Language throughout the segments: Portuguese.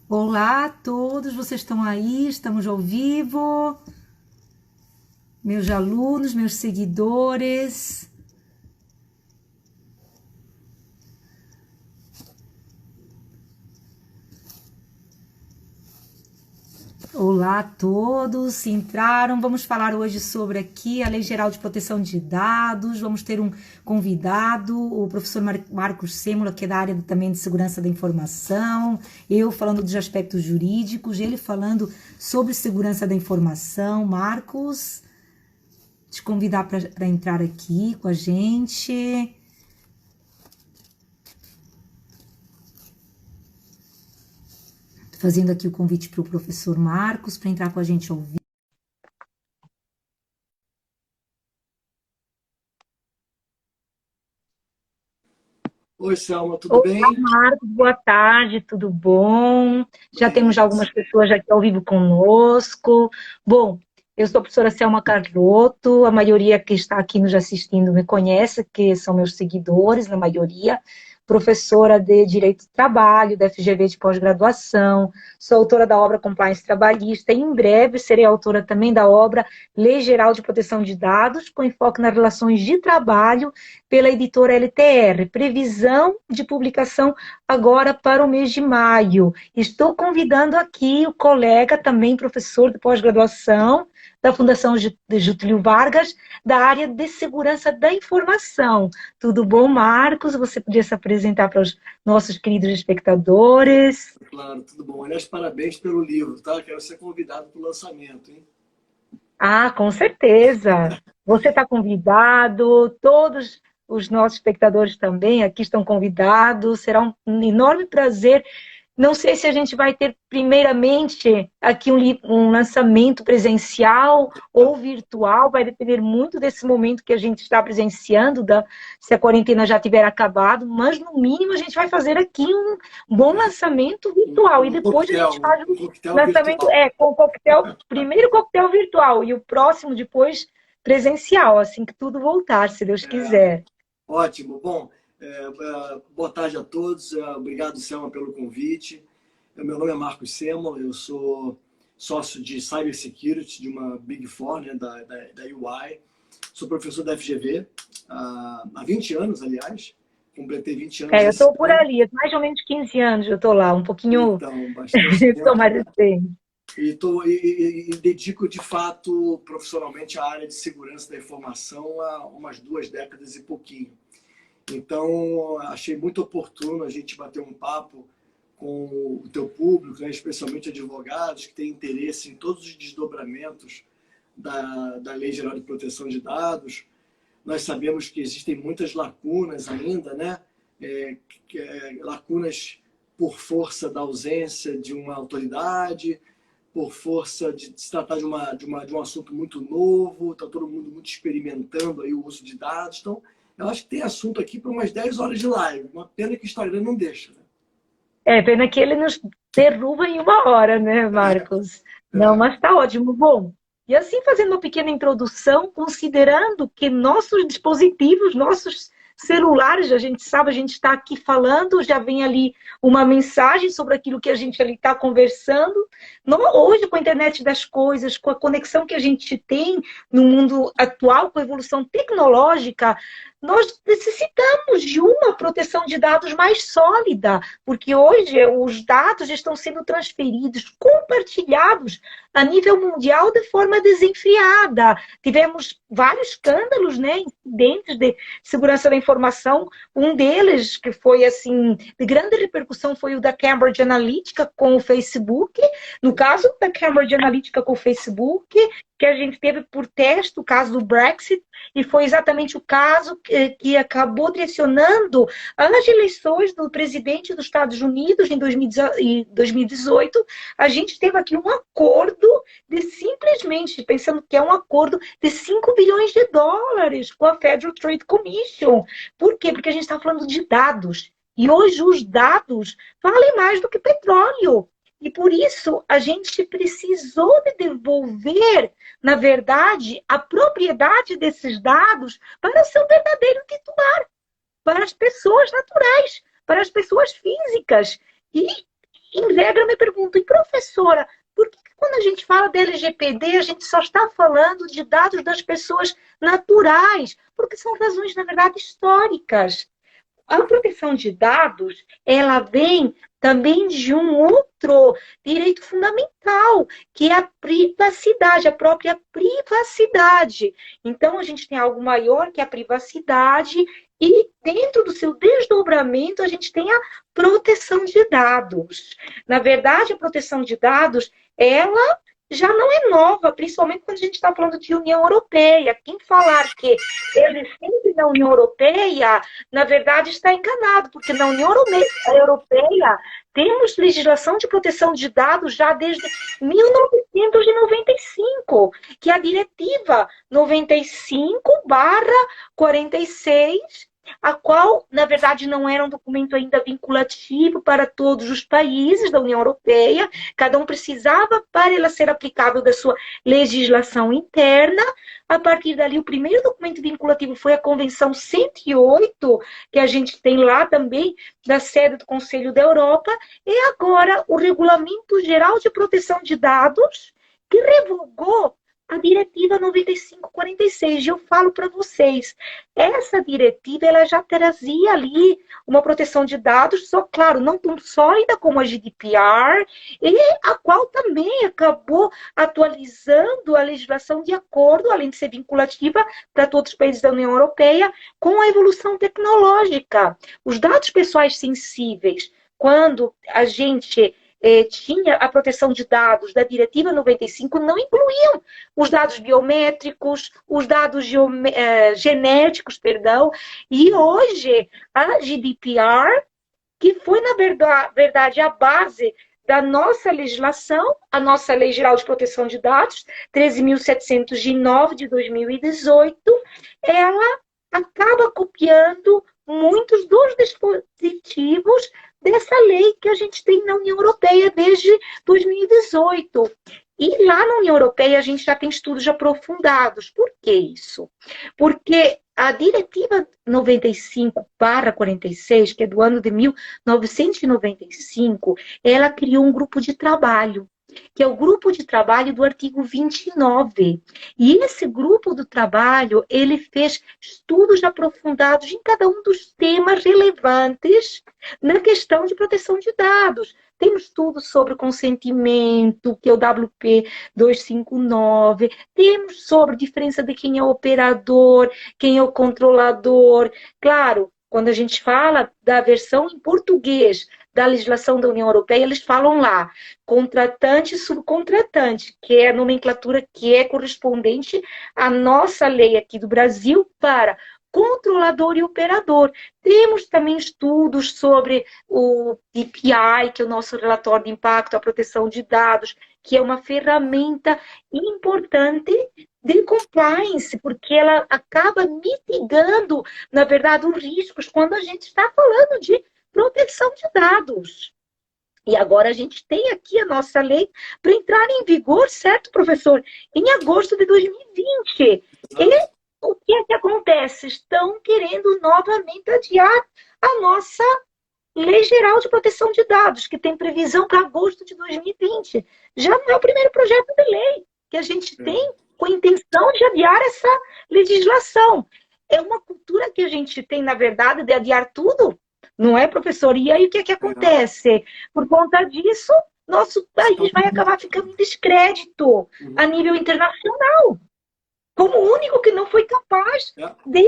Olá a todos, vocês estão aí? Estamos ao vivo? Meus alunos, meus seguidores. Olá a todos, entraram. Vamos falar hoje sobre aqui a Lei Geral de Proteção de Dados. Vamos ter um convidado, o professor Marcos Sêmula, que é da área também de segurança da informação. Eu falando dos aspectos jurídicos, ele falando sobre segurança da informação. Marcos, te convidar para entrar aqui com a gente. Fazendo aqui o convite para o professor Marcos para entrar com a gente ao vivo. Oi, Selma, tudo Olá, bem? Marcos, boa tarde, tudo bom? Já temos Beleza. algumas pessoas aqui ao vivo conosco. Bom, eu sou a professora Selma Carlotto, a maioria que está aqui nos assistindo me conhece, que são meus seguidores, na maioria. Professora de Direito do Trabalho, da FGV de pós-graduação, sou autora da obra Compliance Trabalhista e em breve serei autora também da obra Lei Geral de Proteção de Dados, com enfoque nas relações de trabalho, pela editora LTR. Previsão de publicação agora para o mês de maio. Estou convidando aqui o colega, também professor de pós-graduação, da Fundação Getúlio Vargas, da área de segurança da informação. Tudo bom, Marcos? Você podia se apresentar para os nossos queridos espectadores? Claro, tudo bom. Aliás, parabéns pelo livro, tá? Quero ser convidado para o lançamento, hein? Ah, com certeza. Você está convidado, todos os nossos espectadores também aqui estão convidados. Será um enorme prazer. Não sei se a gente vai ter, primeiramente, aqui um lançamento presencial ou virtual, vai depender muito desse momento que a gente está presenciando, se a quarentena já tiver acabado, mas no mínimo a gente vai fazer aqui um bom lançamento virtual e Um depois a gente faz um o coquetel lançamento virtual. com coquetel, primeiro coquetel virtual e o próximo depois presencial, assim que tudo voltar, se Deus É, quiser. ótimo. Bom, boa tarde a todos. Obrigado, Selma, pelo convite. Meu nome é Marcos Sêmola, eu sou sócio de Cybersecurity de uma Big Four, né, da UI. Sou professor da FGV há 20 anos, aliás. Completei 20 anos Eu esse estou por ano. ali, mais ou menos 15 anos eu estou lá, um pouquinho, Então, bastante sou tempo, mais né? recente. E dedico, de fato, profissionalmente à área de segurança da informação há umas 2 décadas e pouquinho. Então, achei muito oportuno a gente bater um papo com o teu público, né, especialmente advogados que têm interesse em todos os desdobramentos da Lei Geral de Proteção de Dados. Nós sabemos que existem muitas lacunas ainda, né? Lacunas por força da ausência de uma autoridade, por força de se tratar de um assunto muito novo, está todo mundo muito experimentando aí o uso de dados. Então, eu acho que tem assunto aqui para umas 10 horas de live. Uma pena que o Instagram não deixa. Né? É, pena que ele nos derruba em uma hora, né, Marcos? Não, É, mas está ótimo. Bom, e assim fazendo uma pequena introdução, considerando que nossos dispositivos, nossos celulares, a gente sabe, a gente está aqui falando, já vem ali uma mensagem sobre aquilo que a gente ali está conversando. Hoje, com a internet das coisas, com a conexão que a gente tem no mundo atual, com a evolução tecnológica, nós necessitamos de uma proteção de dados mais sólida, porque hoje os dados estão sendo transferidos, compartilhados a nível mundial de forma desenfreada. Tivemos vários escândalos, né, incidentes de segurança da informação. Um deles, que foi assim de grande repercussão, foi o da Cambridge Analytica com o Facebook. No caso da Cambridge Analytica com o Facebook, que a gente teve por teste o caso do Brexit, e foi exatamente o caso que acabou direcionando as eleições do presidente dos Estados Unidos em 2018. A gente teve aqui um acordo de simplesmente, pensando que é um acordo de 5 bilhões de dólares com a Federal Trade Commission. Por quê? Porque a gente está falando de dados. E hoje os dados valem mais do que petróleo. E por isso a gente precisou de devolver, na verdade, a propriedade desses dados para seu verdadeiro titular, para as pessoas naturais, para as pessoas físicas. E em regra, me pergunto, e professora, por que quando a gente fala da LGPD, a gente só está falando de dados das pessoas naturais? Porque são razões, na verdade, históricas. A proteção de dados, ela vem também de um outro direito fundamental, que é a privacidade, a própria privacidade. Então, a gente tem algo maior que a privacidade e dentro do seu desdobramento, a gente tem a proteção de dados. Na verdade, a proteção de dados, ela já não é nova, principalmente quando a gente está falando de União Europeia. Quem falar que ele sempre na União Europeia, na verdade está enganado, porque na União Europeia temos legislação de proteção de dados já desde 1995, que é a Diretiva 95/46, a qual, na verdade, não era um documento ainda vinculativo para todos os países da União Europeia. Cada um precisava, para ela ser aplicável, da sua legislação interna. A partir dali, o primeiro documento vinculativo foi a Convenção 108, que a gente tem lá também, da sede do Conselho da Europa, e agora o Regulamento Geral de Proteção de Dados, que revogou a Diretiva 95/46. E eu falo para vocês, essa diretiva ela já trazia ali uma proteção de dados, só claro, não tão sólida como a GDPR, e a qual também acabou atualizando a legislação de acordo, além de ser vinculativa para todos os países da União Europeia, com a evolução tecnológica. Os dados pessoais sensíveis, quando a gente tinha a proteção de dados da Diretiva 95, não incluíam os dados biométricos, os dados genéticos, perdão, e hoje a GDPR, que foi, na verdade, a base da nossa legislação, a nossa Lei Geral de Proteção de Dados, 13.709 de 2018, ela acaba copiando muitos dos dispositivos dessa lei que a gente tem na União Europeia desde 2018. E lá na União Europeia a gente já tem estudos aprofundados. Por que isso? Porque a Diretiva 95/46, que é do ano de 1995, ela criou um grupo de trabalho, que é o grupo de trabalho do artigo 29. E esse grupo do trabalho, ele fez estudos aprofundados em cada um dos temas relevantes na questão de proteção de dados. Tem um estudo sobre consentimento, que é o WP 259. Temos sobre a diferença de quem é o operador, quem é o controlador. Claro, quando a gente fala da versão em português da legislação da União Europeia, eles falam lá, contratante e subcontratante, que é a nomenclatura que é correspondente à nossa lei aqui do Brasil para controlador e operador. Temos também estudos sobre o DPI, que é o nosso relatório de impacto à proteção de dados, que é uma ferramenta importante de compliance, porque ela acaba mitigando, na verdade, os riscos quando a gente está falando de proteção de dados. E agora a gente tem aqui a nossa lei para entrar em vigor, certo, professor? Em agosto de 2020. E o que é que acontece? Estão querendo novamente adiar a nossa Lei Geral de Proteção de Dados, que tem previsão para agosto de 2020. Já não é o primeiro projeto de lei que a gente tem com a intenção de adiar essa legislação. É uma cultura que a gente tem, na verdade, de adiar tudo. Não é, professor? E aí o que é que acontece? Por conta disso, nosso país vai acabar ficando em descrédito a nível internacional. Como o único que não foi capaz de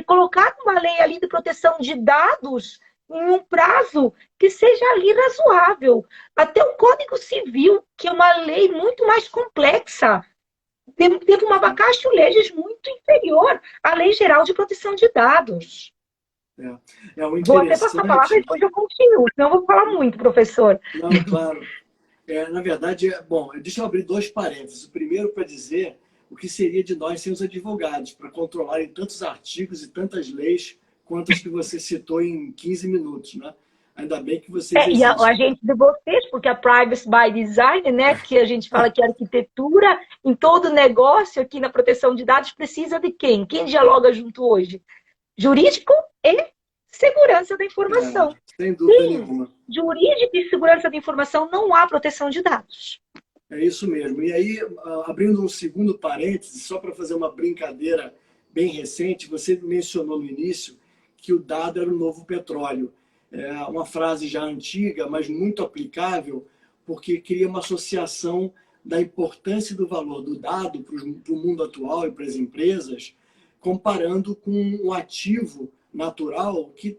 colocar uma lei ali de proteção de dados em um prazo que seja ali razoável. Até o Código Civil, que é uma lei muito mais complexa, teve uma vacatio legis muito inferior à Lei Geral de Proteção de Dados. Vou até passar a palavra e depois eu continuo, senão eu vou falar muito, professor. Não, claro. Na verdade, bom, deixa eu abrir dois parênteses. O primeiro para dizer o que seria de nós sem os advogados, para controlarem tantos artigos e tantas leis quanto as que você citou em 15 minutos, né? Ainda bem que vocês e a gente de vocês, porque a Privacy by Design, né, que a gente fala que a arquitetura em todo negócio aqui na proteção de dados precisa de quem? Quem dialoga junto hoje? Jurídico e segurança da informação. Sem dúvida Sem nenhuma. jurídica e segurança da informação, não há proteção de dados. É isso mesmo. E aí, abrindo um segundo parêntese, só para fazer uma brincadeira bem recente, você mencionou no início que o dado era o novo petróleo. É uma frase já antiga, mas muito aplicável, porque cria uma associação da importância do valor do dado para o mundo atual e para as empresas, comparando com um ativo natural que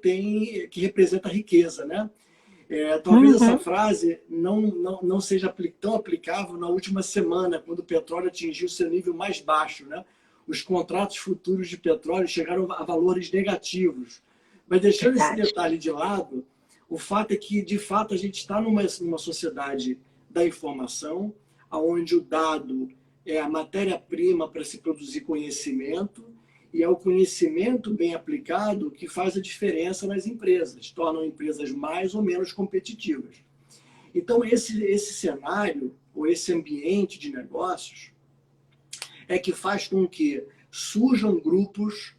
representa riqueza, né? Talvez essa frase não seja tão aplicável na última semana, quando o petróleo atingiu seu nível mais baixo, né? Os contratos futuros de petróleo chegaram a valores negativos. Mas deixando esse detalhe de lado, o fato é que, de fato, a gente está numa sociedade da informação, onde o dado é a matéria-prima para se produzir conhecimento, e é o conhecimento bem aplicado que faz a diferença nas empresas, tornam empresas mais ou menos competitivas. Então, esse cenário, ou esse ambiente de negócios, é que faz com que surjam grupos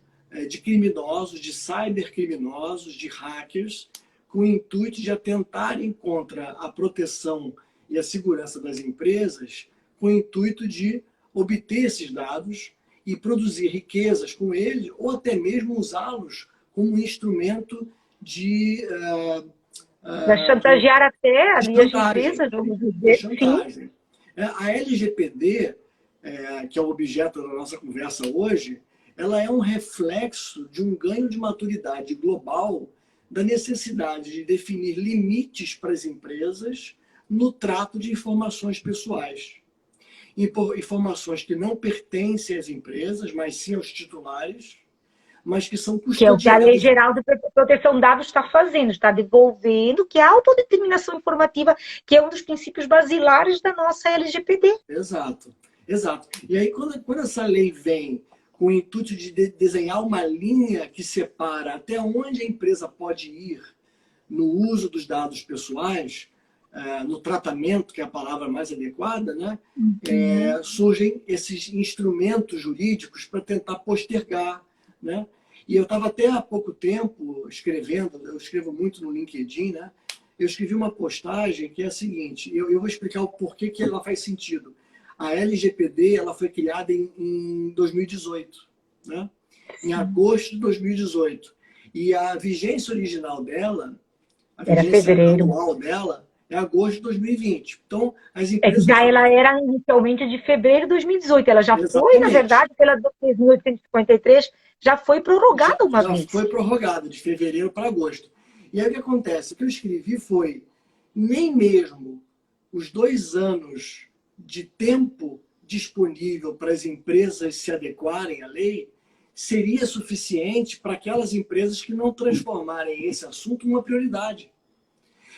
de criminosos, de cybercriminosos, de hackers, com o intuito de atentarem contra a proteção e a segurança das empresas, com o intuito de obter esses dados e produzir riquezas com eles, ou até mesmo usá-los como um instrumento de... chantagear até as empresas, vamos dizer. Chantagem. A LGPD, que é o objeto da nossa conversa hoje, ela é um reflexo de um ganho de maturidade global da necessidade de definir limites para as empresas no trato de informações pessoais. Informações que não pertencem às empresas, mas sim aos titulares, mas que são custodiadas. Que é o que a Lei Geral de Proteção de Dados está fazendo, está devolvendo, que é a autodeterminação informativa, que é um dos princípios basilares da nossa LGPD. Exato, exato. E aí, quando essa lei vem com o intuito de desenhar uma linha que separa até onde a empresa pode ir no uso dos dados pessoais, no tratamento, que é a palavra mais adequada, né? Surgem esses instrumentos jurídicos para tentar postergar, né? E eu estava até há pouco tempo escrevendo, eu escrevo muito no LinkedIn, né? Eu escrevi uma postagem que é a seguinte, eu vou explicar o porquê que ela faz sentido. A LGPD ela foi criada em 2018, né? Em agosto de 2018. E a vigência original dela, a vigência anual dela, é agosto de 2020. Então, as empresas... ela era inicialmente de fevereiro de 2018. Ela já foi, na verdade, pela 3.853, já foi prorrogada uma vez. Já foi prorrogada, de fevereiro para agosto. E aí o que acontece? O que eu escrevi foi, nem mesmo os 2 anos de tempo disponível para as empresas se adequarem à lei seria suficiente para aquelas empresas que não transformarem esse assunto numa prioridade.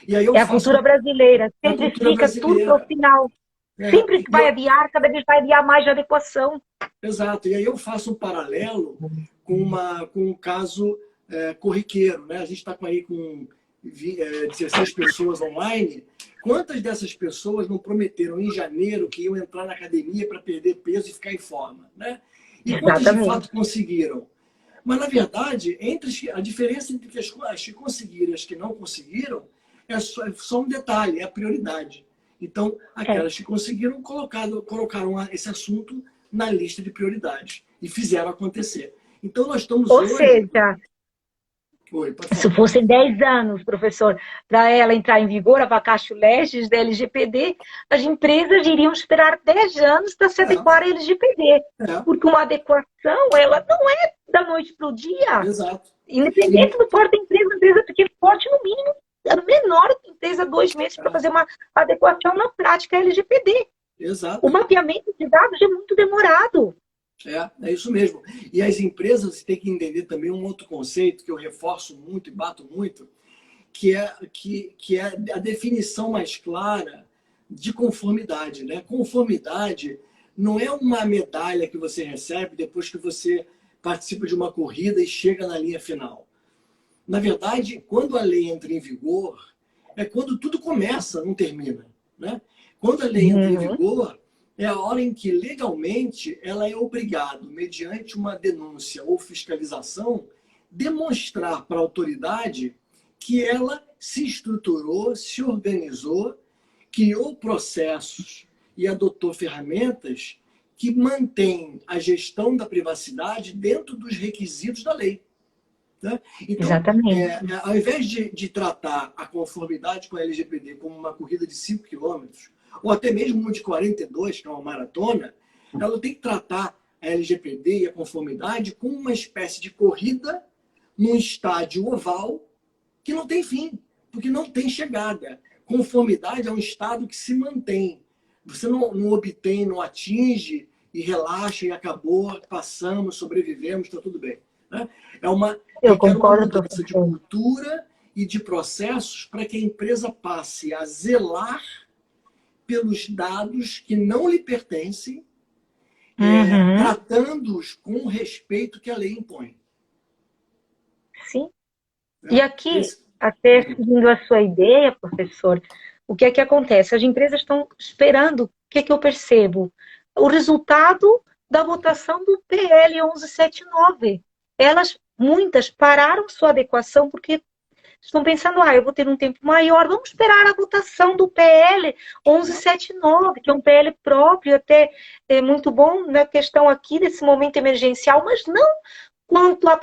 E aí a cultura brasileira, sempre fica tudo no final. Sempre que vai adiar, cada vez vai adiar mais de adequação. Exato. E aí eu faço um paralelo com um caso corriqueiro, né? A gente está aí com 16 pessoas online. Quantas dessas pessoas não prometeram em janeiro que iam entrar na academia para perder peso e ficar em forma, né? E quantas de fato conseguiram? Mas, na verdade, a diferença entre as que conseguiram e as que não conseguiram é só um detalhe, é a prioridade. Então, aquelas que conseguiram colocaram esse assunto na lista de prioridades e fizeram acontecer. Então, nós estamos hoje... Ou seja, se fossem 10 anos, professor, para ela entrar em vigor, a vacatio legis da LGPD, as empresas iriam esperar 10 anos para se adequar à LGPD. Porque uma adequação, ela não é da noite para o dia. Exato. Independente do porte da empresa, empresa pequena, porte no mínimo, a menor empresa 2 meses para fazer uma adequação na prática LGPD. Exato. O mapeamento de dados é muito demorado. É isso mesmo. E as empresas têm que entender também um outro conceito que eu reforço muito e bato muito, que é a definição mais clara de conformidade, né? Conformidade não é uma medalha que você recebe depois que você participa de uma corrida e chega na linha final. Na verdade, quando a lei entra em vigor, é quando tudo começa, não termina, né? Quando a lei entra em vigor, é a hora em que, legalmente, ela é obrigada, mediante uma denúncia ou fiscalização, demonstrar para a autoridade que ela se estruturou, se organizou, criou processos e adotou ferramentas que mantêm a gestão da privacidade dentro dos requisitos da lei. Né? Então, ao invés de tratar a conformidade com a LGPD como uma corrida de 5 quilômetros, ou até mesmo uma de 42, que é uma maratona, ela tem que tratar a LGPD e a conformidade como uma espécie de corrida num estádio oval que não tem fim, porque não tem chegada. Conformidade é um estado que se mantém. Você não obtém, não atinge e relaxa e acabou, passamos, sobrevivemos, está tudo bem. Né? Eu concordo, uma mudança de cultura e de processos para que a empresa passe a zelar pelos dados que não lhe pertencem, tratando-os com o respeito que a lei impõe. Sim. E aqui, até seguindo a sua ideia, professor, o que é que acontece? As empresas estão esperando, o que é que eu percebo? O resultado da votação do PL 1179. Muitas pararam sua adequação porque estão pensando, eu vou ter um tempo maior, vamos esperar a votação do PL 1179, que é um PL próprio, até é muito bom na questão aqui desse momento emergencial, mas não quanto à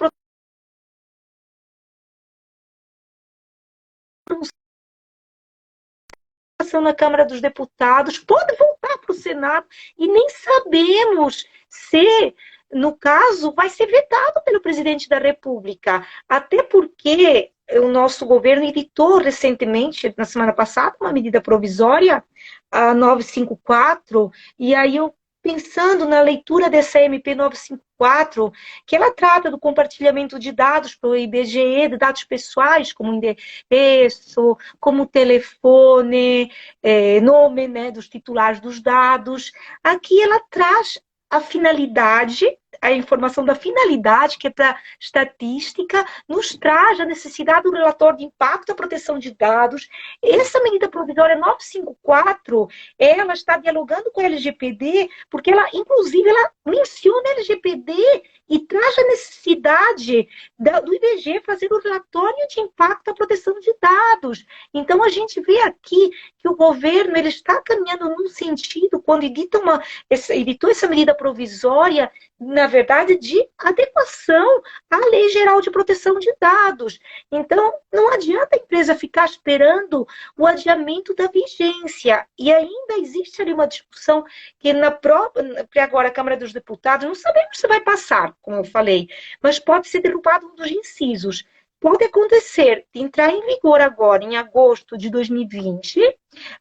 na Câmara dos Deputados, pode voltar para o Senado e nem sabemos se, no caso, vai ser vetado pelo presidente da República. Até porque o nosso governo editou recentemente, na semana passada, uma medida provisória, a 954, e aí eu pensando na leitura dessa MP 954, que ela trata do compartilhamento de dados pelo IBGE, de dados pessoais, como endereço, como telefone, nome, né, dos titulares dos dados. Aqui ela traz a finalidade, a informação da finalidade, que é para estatística, nos traz a necessidade do relatório de impacto à proteção de dados. Essa medida provisória 954, ela está dialogando com a LGPD, porque ela, inclusive, ela menciona a LGPD e traz a necessidade do IBGE fazer o relatório de impacto à proteção de dados. Então, a gente vê aqui que o governo ele está caminhando num sentido, quando editou essa medida provisória, na verdade, de adequação à Lei Geral de Proteção de Dados. Então, não adianta a empresa ficar esperando o adiamento da vigência. E ainda existe ali uma discussão que agora a Câmara dos Deputados, não sabemos se vai passar, como eu falei, mas pode ser derrubado um dos incisos. Pode acontecer de entrar em vigor agora, em agosto de 2020,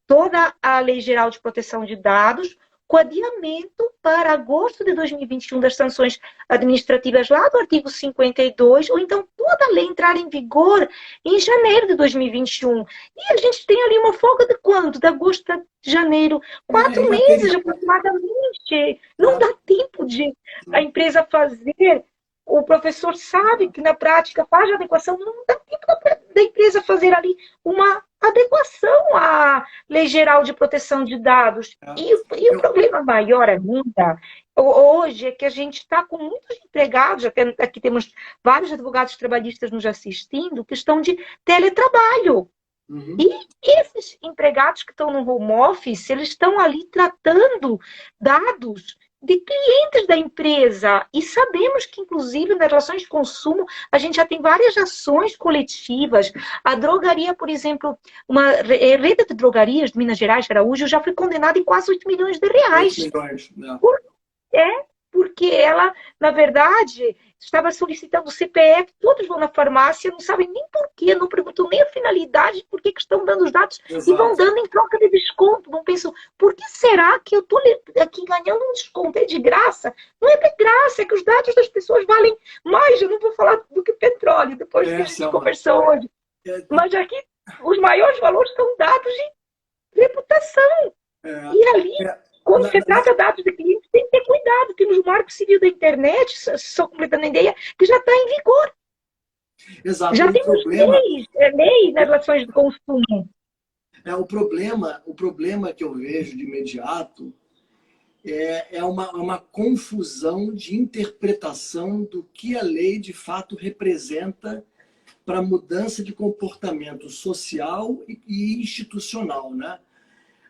toda a Lei Geral de Proteção de Dados, com adiamento para agosto de 2021 das sanções administrativas lá do artigo 52, ou então toda a lei entrar em vigor em janeiro de 2021. E a gente tem ali uma folga de quanto? De agosto a janeiro, 4 meses aproximadamente. Não dá tempo de a empresa fazer. O professor sabe que na prática faz a adequação, não dá tempo da empresa fazer ali uma adequação à Lei Geral de Proteção de Dados. E o problema maior ainda, hoje, é que a gente está com muitos empregados, aqui temos vários advogados trabalhistas nos assistindo, questão de teletrabalho. E esses empregados que estão no home office, eles estão ali tratando dados de clientes da empresa. E sabemos que, inclusive, nas relações de consumo, a gente já tem várias ações coletivas. A drogaria, por exemplo, uma rede de drogarias de Minas Gerais, Araújo, já foi condenada em quase 8 milhões de reais. 8 milhões, não. Porque ela, na verdade, estava solicitando o CPF, todos vão na farmácia, não sabem nem por quê, não perguntam nem a finalidade, por que estão dando os dados. Exato. E vão dando em troca de desconto. Não pensam, por que será que eu estou aqui ganhando um desconto? É de graça? Não é de graça, é que os dados das pessoas valem mais, eu não vou falar do que petróleo, depois que a gente conversou hoje. Mas aqui, os maiores valores são dados de reputação. E ali... Quando se trata de dados de clientes, tem que ter cuidado. Temos o Marco Civil da Internet, só completando a ideia, que já está em vigor. Exato. Já temos leis nas relações de consumo. O problema que eu vejo de imediato é uma confusão de interpretação do que a lei de fato representa para a mudança de comportamento social e institucional, né?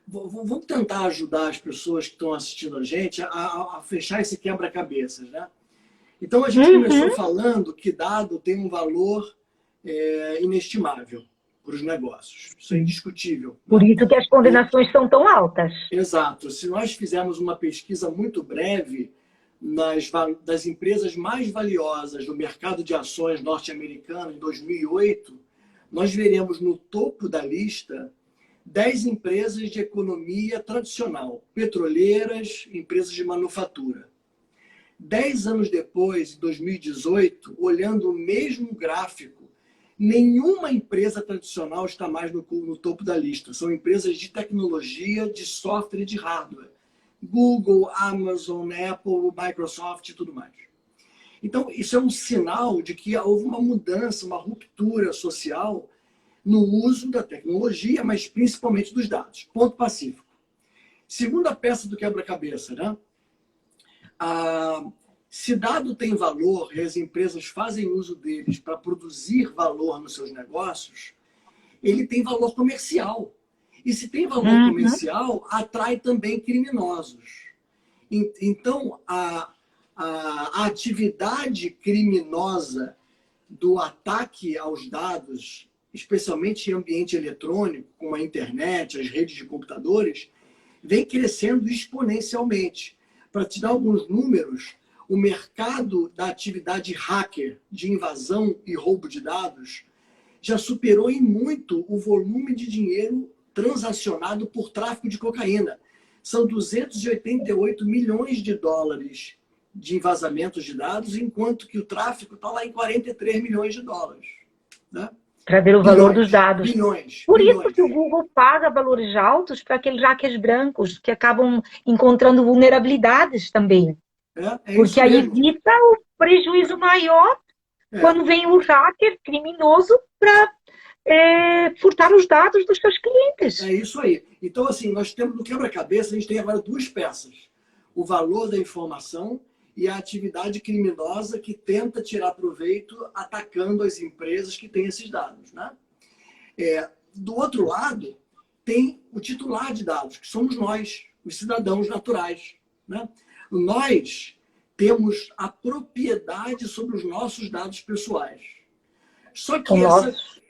Vamos tentar ajudar as pessoas que estão assistindo a gente a fechar esse quebra-cabeças, né? Então, a gente começou falando que dado tem um valor inestimável para os negócios. Isso é indiscutível. Por isso que as condenações são tão altas. Exato. Se nós fizermos uma pesquisa muito breve das empresas mais valiosas do mercado de ações norte-americano em 2008, nós veremos no topo da lista 10 empresas de economia tradicional, petroleiras, empresas de manufatura. 10 anos depois, em 2018, olhando o mesmo gráfico, nenhuma empresa tradicional está mais no topo da lista. São empresas de tecnologia, de software e de hardware. Google, Amazon, Apple, Microsoft e tudo mais. Então, isso é um sinal de que houve uma mudança, uma ruptura social no uso da tecnologia, mas principalmente dos dados. Ponto pacífico. Segunda peça do quebra-cabeça, né? Se dado tem valor e as empresas fazem uso deles para produzir valor nos seus negócios, ele tem valor comercial. E se tem valor comercial, atrai também criminosos. Então, a atividade criminosa do ataque aos dados, especialmente em ambiente eletrônico, como a internet, as redes de computadores, vem crescendo exponencialmente. Para te dar alguns números, o mercado da atividade hacker, de invasão e roubo de dados, já superou em muito o volume de dinheiro transacionado por tráfico de cocaína. São 288 milhões de dólares de vazamentos de dados, enquanto que o tráfico está lá em 43 milhões de dólares. Né? Para ver o valor dos dados. Bilhões. Por isso que o Google paga valores altos para aqueles hackers brancos que acabam encontrando vulnerabilidades também. Porque aí evita o prejuízo maior quando vem o hacker criminoso para furtar os dados dos seus clientes. É isso aí. Então, assim, nós temos no quebra-cabeça, a gente tem agora duas peças. O valor da informação e a atividade criminosa que tenta tirar proveito atacando as empresas que têm esses dados. Né? Do outro lado, tem o titular de dados, que somos nós, os cidadãos naturais. Né? Nós temos a propriedade sobre os nossos dados pessoais. Só que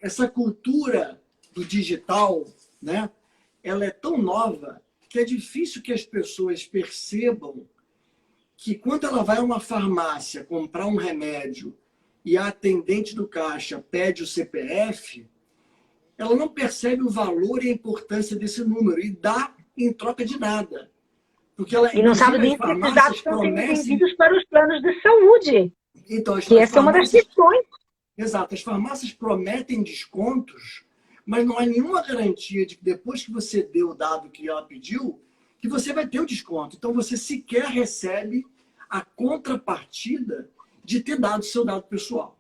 essa cultura do digital, né, ela é tão nova que é difícil que as pessoas percebam que quando ela vai a uma farmácia comprar um remédio e a atendente do caixa pede o CPF, ela não percebe o valor e a importância desse número e dá em troca de nada. Porque ela, e não sabe nem que esses dados estão sendo vendidos para os planos de saúde. Então, que essa é uma das questões. Exato. As farmácias prometem descontos, mas não há nenhuma garantia de que depois que você deu o dado que ela pediu, que você vai ter o desconto. Então, você sequer recebe a contrapartida de ter dado o seu dado pessoal.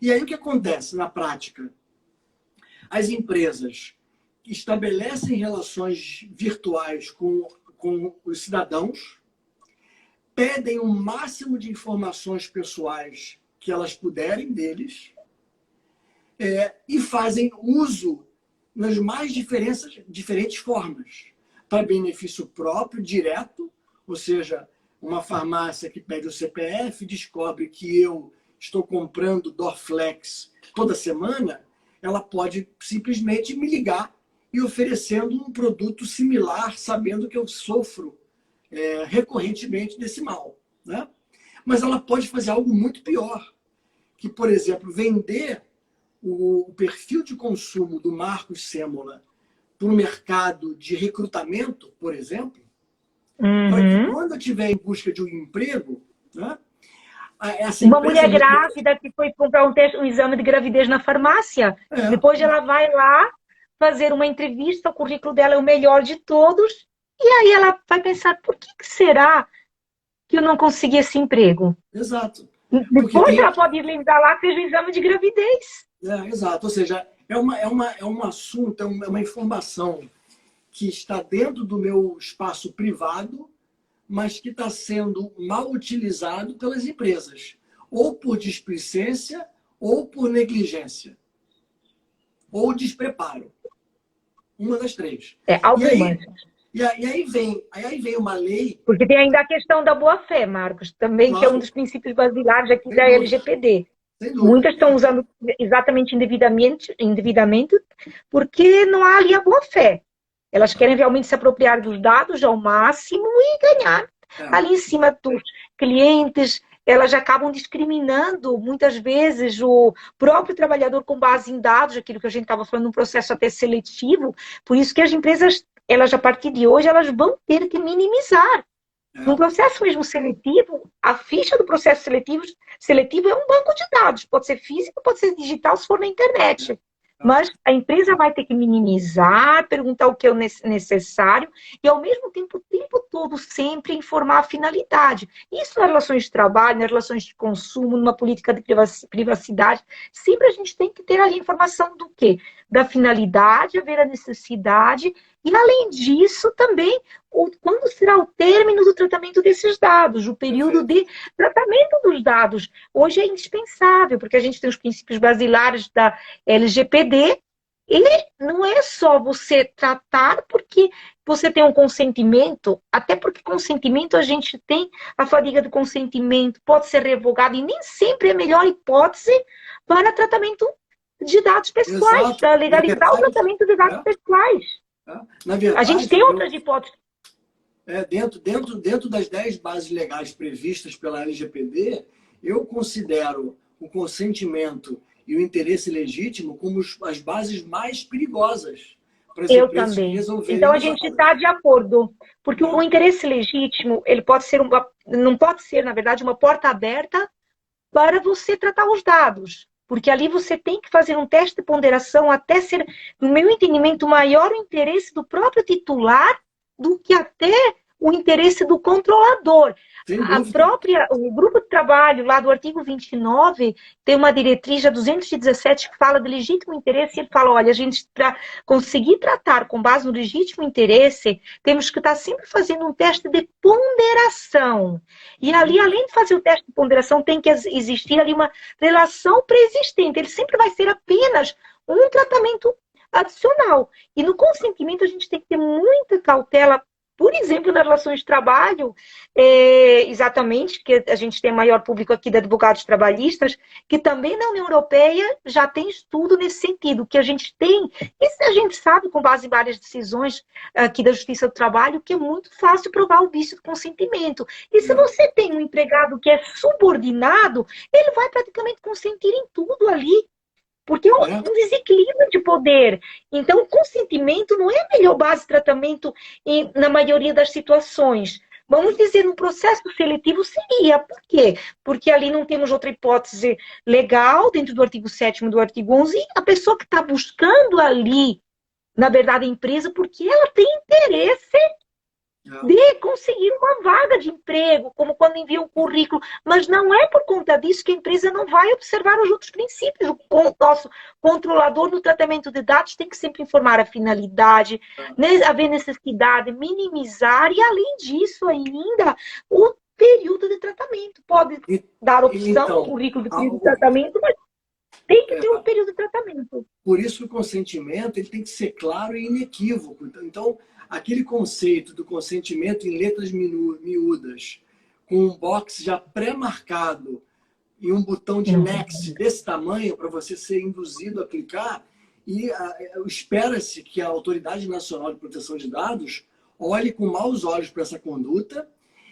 E aí, o que acontece na prática? As empresas estabelecem relações virtuais com os cidadãos, pedem o máximo de informações pessoais que elas puderem deles e fazem uso nas mais diferentes formas, para benefício próprio, direto, ou seja, uma farmácia que pede o CPF, descobre que eu estou comprando Dorflex toda semana, ela pode simplesmente me ligar e oferecendo um produto similar, sabendo que eu sofro recorrentemente desse mal. Né? Mas ela pode fazer algo muito pior, que, por exemplo, vender o perfil de consumo do Marcos Sêmola para o mercado de recrutamento, por exemplo, para que quando eu estiver em busca de um emprego, né, uma mulher grávida que foi comprar um exame de gravidez na farmácia, depois ela vai lá fazer uma entrevista, o currículo dela é o melhor de todos, e aí ela vai pensar, por que será que eu não consegui esse emprego? Exato. Depois ela pode ir lembrar lá que fez o exame de gravidez. Exato. Ou seja, é um assunto, é uma informação que está dentro do meu espaço privado, mas que está sendo mal utilizado pelas empresas, ou por displicência, ou por negligência, ou despreparo. Uma das três. Algumas. E aí vem uma lei... Porque tem ainda a questão da boa-fé, Marcos, também, claro, que é um dos princípios basilares aqui da LGPD. Muitas estão usando exatamente indevidamente, porque não há ali a boa-fé. Elas querem realmente se apropriar dos dados ao máximo e ganhar ali em cima dos clientes. Elas acabam discriminando, muitas vezes, o próprio trabalhador com base em dados, aquilo que a gente estava falando, um processo até seletivo. Por isso que as empresas, elas, a partir de hoje, elas vão ter que minimizar. No processo mesmo seletivo, a ficha do processo seletivo é um banco de dados. Pode ser físico, pode ser digital, se for na internet. Mas a empresa vai ter que minimizar, perguntar o que é necessário e, ao mesmo tempo, o tempo todo, sempre informar a finalidade. Isso nas relações de trabalho, nas relações de consumo, numa política de privacidade. Sempre a gente tem que ter ali a informação do quê? Da finalidade, haver a necessidade e, além disso, também, quando será o término do tratamento desses dados, o período de tratamento dos dados. Hoje é indispensável, porque a gente tem os princípios basilares da LGPD, e não é só você tratar porque você tem um consentimento, até porque consentimento a gente tem, a fadiga de consentimento pode ser revogada, e nem sempre é a melhor hipótese para tratamento de dados pessoais, para legalizar o tratamento de dados pessoais. Na verdade, a gente tem outras hipóteses. Dentro das 10 bases legais previstas pela LGPD, eu considero o consentimento e o interesse legítimo como as bases mais perigosas para as empresas também. resolverem. Então a gente está de acordo, porque o interesse legítimo, ele pode ser não pode ser, na verdade, uma porta aberta para você tratar os dados. Porque ali você tem que fazer um teste de ponderação até ser, no meu entendimento, maior o interesse do próprio titular do que até o interesse do controlador. O grupo de trabalho lá do artigo 29 tem uma diretriz, a 217, que fala de legítimo interesse, e ele fala, olha, a gente, para conseguir tratar com base no legítimo interesse, temos que estar sempre fazendo um teste de ponderação. E ali, além de fazer o teste de ponderação, tem que existir ali uma relação pré-existente. Ele sempre vai ser apenas um tratamento adicional. E no consentimento a gente tem que ter muita cautela. Por exemplo, nas relações de trabalho, exatamente, que a gente tem maior público aqui de advogados trabalhistas, que também na União Europeia já tem estudo nesse sentido, que a gente tem, e a gente sabe, com base em várias decisões aqui da Justiça do Trabalho, que é muito fácil provar o vício do consentimento. E se você tem um empregado que é subordinado, ele vai praticamente consentir em tudo ali. Porque é um desequilíbrio de poder. Então, o consentimento não é a melhor base de tratamento na maioria das situações. Vamos dizer, no processo seletivo seria. Por quê? Porque ali não temos outra hipótese legal, dentro do artigo 7º do artigo 11, a pessoa que está buscando ali, na verdade, a empresa, porque ela tem interesse de conseguir uma vaga de emprego, como quando envia um currículo, mas não é por conta disso que a empresa não vai observar os outros princípios. O nosso controlador no tratamento de dados tem que sempre informar a finalidade, haver necessidade, minimizar, e além disso ainda, o período de tratamento. Pode dar opção, currículo de período de tratamento, mas tem que ter um período de tratamento. Por isso o consentimento ele tem que ser claro e inequívoco. Então, aquele conceito do consentimento em letras miúdas, com um box já pré-marcado e um botão de next desse tamanho para você ser induzido a clicar, e espera-se que a Autoridade Nacional de Proteção de Dados olhe com maus olhos para essa conduta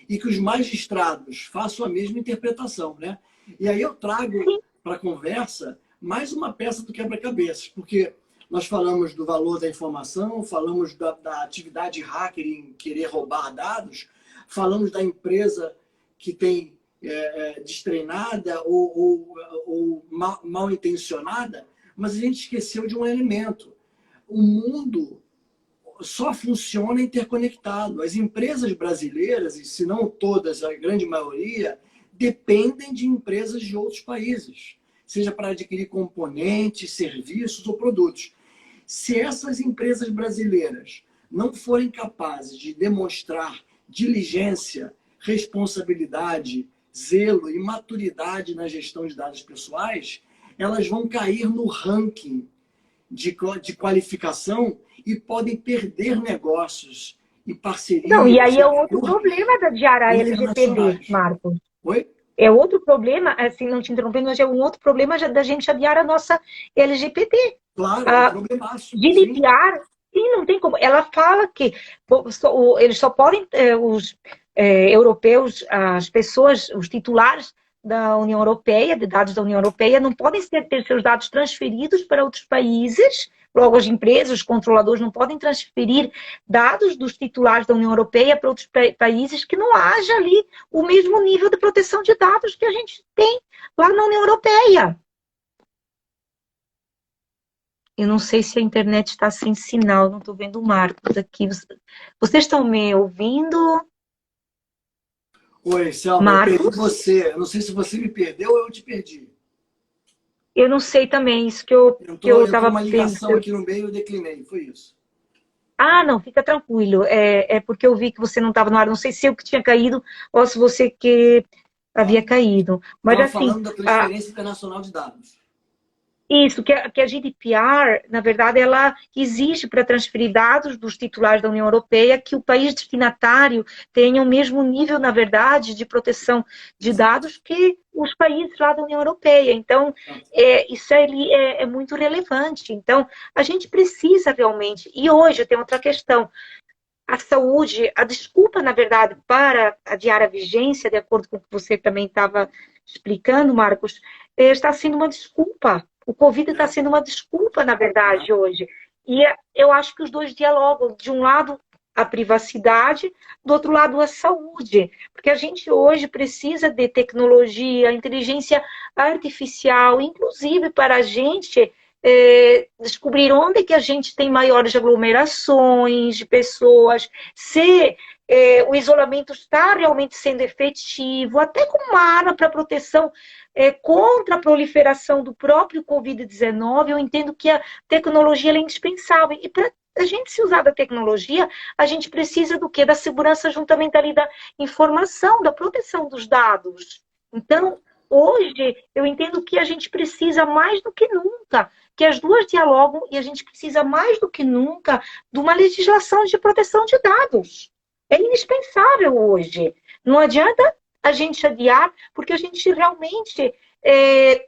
e que os magistrados façam a mesma interpretação, né? E aí eu trago para a conversa mais uma peça do quebra-cabeças, porque nós falamos do valor da informação, falamos da atividade hacker em querer roubar dados, falamos da empresa que tem destreinada ou mal intencionada, mas a gente esqueceu de um elemento. O mundo só funciona interconectado. As empresas brasileiras, e se não todas, a grande maioria, dependem de empresas de outros países, seja para adquirir componentes, serviços ou produtos. Se essas empresas brasileiras não forem capazes de demonstrar diligência, responsabilidade, zelo e maturidade na gestão de dados pessoais, elas vão cair no ranking de qualificação e podem perder negócios e parcerias Não, e aí e é outro acordos problema da Diara LGPD, internacionais. Marcos. Oi? É outro problema, assim, não te interrompendo, mas é um outro problema da gente adiar a nossa LGPD. Claro, é um A problemaço, sim. GDPR, sim, não tem como. Ela fala que eles só podem, os europeus, as pessoas, os titulares da União Europeia, de dados da União Europeia, não podem ter seus dados transferidos para outros países. Logo, as empresas, os controladores não podem transferir dados dos titulares da União Europeia para outros países que não haja ali o mesmo nível de proteção de dados que a gente tem lá na União Europeia. Eu não sei se a internet está sem sinal, não estou vendo o Marcos aqui. Vocês estão me ouvindo? Oi, Selma, eu perdi Marcos? você. Eu não sei se você me perdeu ou eu te perdi. Eu não sei também, isso que eu Entrou estava uma vendo. ligação aqui no meio e eu declinei, foi isso. Ah, não, fica tranquilo. É porque eu vi que você não estava no ar. Não sei se eu que tinha caído ou se você que Tá. havia caído. Mas Estava assim, falando da transferência internacional de dados. isso, que a GDPR, na verdade, ela existe para transferir dados dos titulares da União Europeia que o país destinatário tenha o mesmo nível, na verdade, de proteção de Exato. dados que os países lá da União Europeia. Então, isso ali é muito relevante. Então, a gente precisa realmente. E hoje tem outra questão. A saúde, a desculpa, na verdade, para adiar a vigência, de acordo com o que você também estava explicando, Marcos, está sendo uma desculpa. O Covid está sendo uma desculpa, na verdade, hoje. E eu acho que os dois dialogam. De um lado, a privacidade, do outro lado, a saúde. Porque a gente hoje precisa de tecnologia, inteligência artificial, inclusive para a gente descobrir onde que a gente tem maiores aglomerações de pessoas, se o isolamento está realmente sendo efetivo, até como uma arma para proteção contra a proliferação do próprio Covid-19, eu entendo que a tecnologia é indispensável. E para a gente se usar da tecnologia, a gente precisa do quê? Da segurança juntamente ali da informação, da proteção dos dados. Então, hoje, eu entendo que a gente precisa mais do que nunca, que as duas dialogam e a gente precisa mais do que nunca de uma legislação de proteção de dados. É indispensável hoje. Não adianta a gente adiar, porque a gente realmente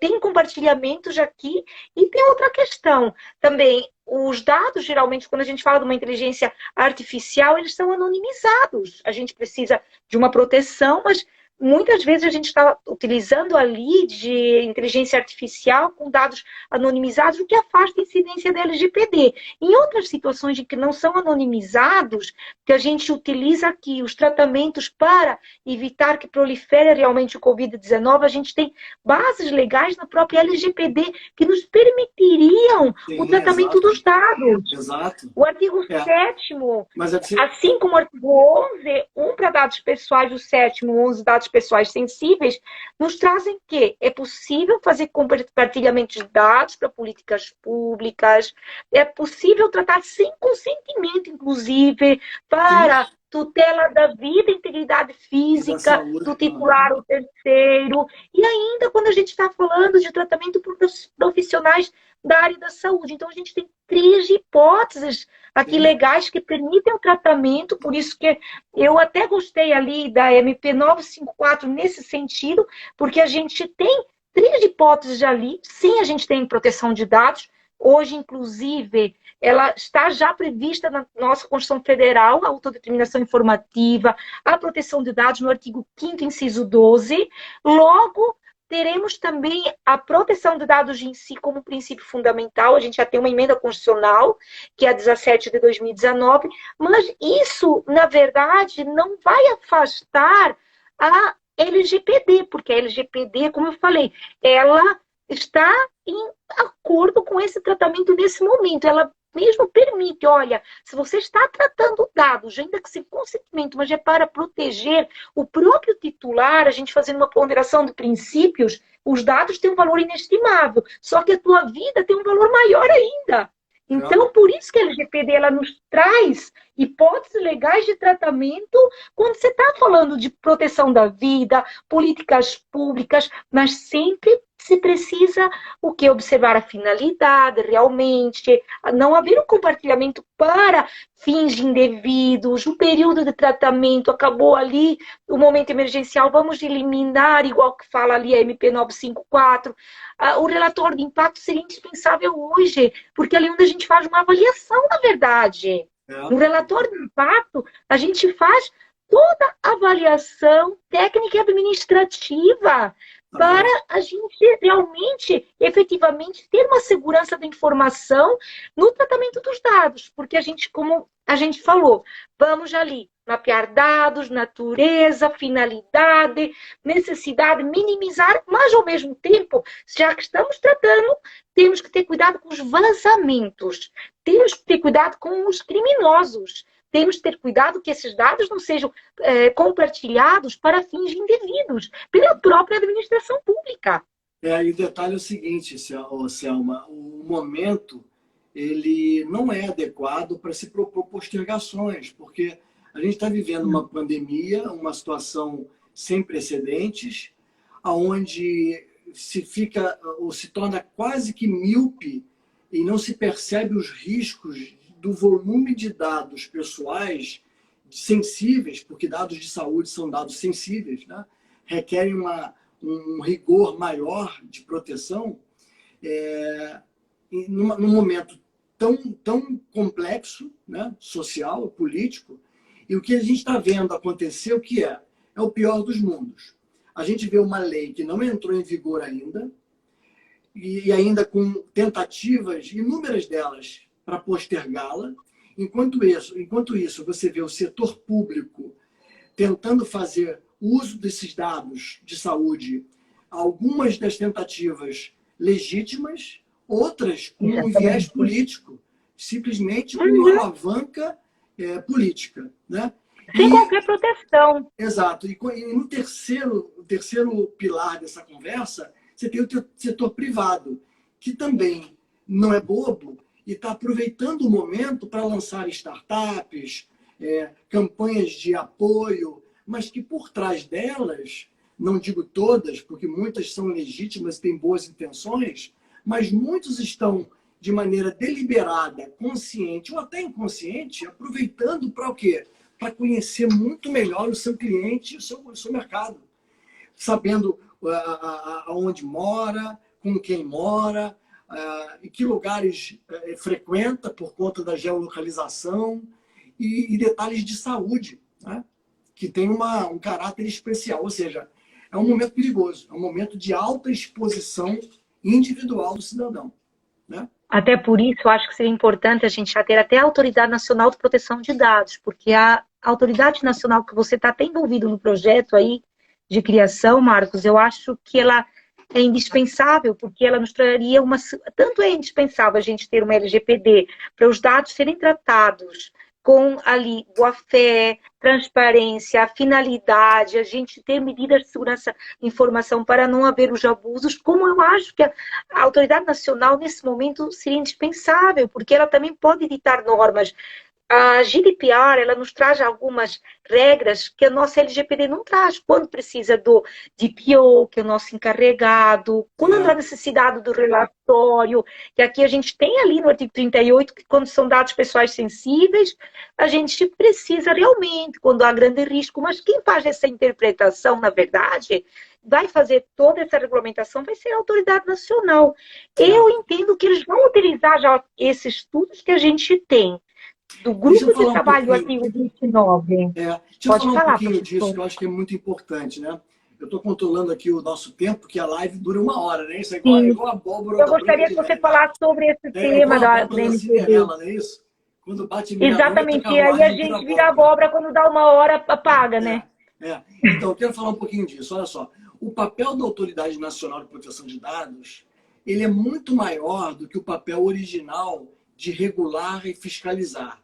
tem compartilhamentos aqui. E tem outra questão também. Os dados, geralmente, quando a gente fala de uma inteligência artificial, eles são anonimizados. A gente precisa de uma proteção, mas muitas vezes a gente está utilizando ali de inteligência artificial com dados anonimizados, o que afasta a incidência da LGPD. Em outras situações em que não são anonimizados, que a gente utiliza aqui os tratamentos para evitar que prolifere realmente o Covid-19, a gente tem bases legais na própria LGPD que nos permitiriam o tratamento dos dados. Exato. O artigo 7º, Mas assim como o artigo 11, um para dados pessoais, o 7º, 11 dados pessoais sensíveis, nos trazem que é possível fazer compartilhamento de dados para políticas públicas, é possível tratar sem consentimento, inclusive, para tutela da vida e integridade física do titular ou terceiro. E ainda quando a gente está falando de tratamento por profissionais da área da saúde. Então, a gente tem 3 hipóteses aqui legais que permitem o tratamento, por isso que eu até gostei ali da MP 954 nesse sentido, porque a gente tem 3 hipóteses ali, sim, a gente tem proteção de dados, hoje, inclusive, ela está já prevista na nossa Constituição Federal, a autodeterminação informativa, a proteção de dados no artigo 5º, inciso 12, logo teremos também a proteção de dados em si como princípio fundamental. A gente já tem uma emenda constitucional, que é a 17 de 2019, mas isso, na verdade, não vai afastar a LGPD, porque a LGPD, como eu falei, ela está em acordo com esse tratamento nesse momento. Ela mesmo permite, olha, se você está tratando dados, ainda que sem consentimento, mas é para proteger o próprio titular, a gente fazendo uma ponderação de princípios, os dados têm um valor inestimável, só que a tua vida tem um valor maior ainda. Então, por isso que a LGPD ela nos traz hipóteses legais de tratamento quando você está falando de proteção da vida, políticas públicas, mas sempre se precisa o que? Observar a finalidade realmente, não haver um compartilhamento para fins indevidos, o período de tratamento acabou ali, o momento emergencial, vamos eliminar, igual que fala ali a MP 954, o relatório de impacto seria indispensável hoje, porque ali onde a gente faz uma avaliação, na verdade. No relatório de impacto, a gente faz toda a avaliação técnica e administrativa para a gente realmente, efetivamente, ter uma segurança da informação no tratamento dos dados. Porque a gente, como a gente falou, vamos ali mapear dados, natureza, finalidade, necessidade, minimizar, mas ao mesmo tempo, já que estamos tratando, temos que ter cuidado com os vazamentos, temos que ter cuidado com os criminosos, temos que ter cuidado que esses dados não sejam compartilhados para fins indevidos pela própria administração pública. E o detalhe é o seguinte, Selma, o momento ele não é adequado para se propor postergações, porque a gente está vivendo uma pandemia, uma situação sem precedentes, onde se fica ou se torna quase que míope e não se percebe os riscos do volume de dados pessoais sensíveis, porque dados de saúde são dados sensíveis, né? Requerem um rigor maior de proteção, num momento tão complexo, né? Social, político, e o que a gente está vendo acontecer, o que é? É o pior dos mundos. A gente vê uma lei que não entrou em vigor ainda, e ainda com tentativas, inúmeras delas, para postergá-la. Enquanto isso, você vê o setor público tentando fazer uso desses dados de saúde, algumas das tentativas legítimas, outras com um viés político, simplesmente com uma alavanca política. Né? Sem qualquer proteção. Exato. E no terceiro pilar dessa conversa, você tem o setor privado, que também não é bobo e está aproveitando o momento para lançar startups, campanhas de apoio, mas que por trás delas, não digo todas, porque muitas são legítimas e têm boas intenções, mas muitos estão de maneira deliberada, consciente ou até inconsciente, aproveitando para o quê? Para conhecer muito melhor o seu cliente e o seu mercado. Sabendo aonde mora, com quem mora, em que lugares frequenta por conta da geolocalização e detalhes de saúde, né? Que tem um caráter especial. Ou seja, é um momento perigoso, é um momento de alta exposição individual do cidadão. Né? Até por isso, eu acho que seria importante a gente já ter até a Autoridade Nacional de Proteção de Dados, porque a Autoridade Nacional que você está até envolvido no projeto aí de criação, Marcos, eu acho que ela é indispensável, porque ela nos traria tanto é indispensável a gente ter uma LGPD para os dados serem tratados com ali boa-fé, transparência, finalidade, a gente ter medidas de segurança de informação para não haver os abusos, como eu acho que a Autoridade Nacional, nesse momento, seria indispensável, porque ela também pode editar normas. A GDPR, ela nos traz algumas regras que a nossa LGPD não traz. Quando precisa do DPO, que é o nosso encarregado, quando a necessidade do relatório, que aqui a gente tem ali no artigo 38, que quando são dados pessoais sensíveis, a gente precisa realmente, quando há grande risco, mas quem faz essa interpretação, na verdade, vai fazer toda essa regulamentação, vai ser a Autoridade Nacional. Eu entendo que eles vão utilizar já esses estudos que a gente tem, do grupo de trabalho do artigo 29. Deixa eu falar um pouquinho disso, que eu acho que é muito importante, né? Eu estou controlando aqui o nosso tempo, que a live dura 1 hora, né? Isso é igual a abóbora. Eu gostaria que você falasse sobre esse tema da MPD. Não é isso? Quando bate exatamente, e aí a gente vira abóbora quando dá 1 hora, apaga, né? Então, eu quero falar um pouquinho disso. Olha só, o papel da Autoridade Nacional de Proteção de Dados, ele é muito maior do que o papel original de regular e fiscalizar.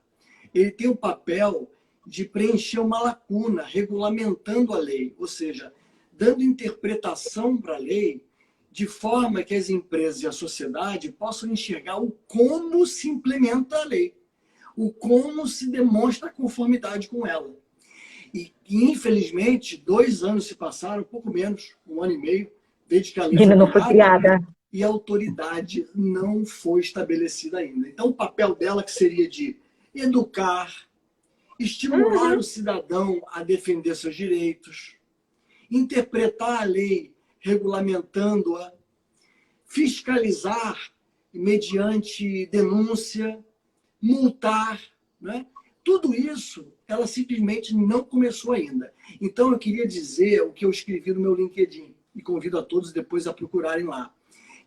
Ele tem o papel de preencher uma lacuna, regulamentando a lei, ou seja, dando interpretação para a lei de forma que as empresas e a sociedade possam enxergar o como se implementa a lei, o como se demonstra conformidade com ela. E infelizmente, 2 anos se passaram, pouco menos, 1 ano e meio, desde que a lei foi Ainda não foi criada. e a autoridade não foi estabelecida ainda. Então, o papel dela que seria de educar, estimular o cidadão a defender seus direitos, interpretar a lei regulamentando-a, fiscalizar mediante denúncia, multar, né? Tudo isso, ela simplesmente não começou ainda. Então, eu queria dizer o que eu escrevi no meu LinkedIn, e convido a todos depois a procurarem lá,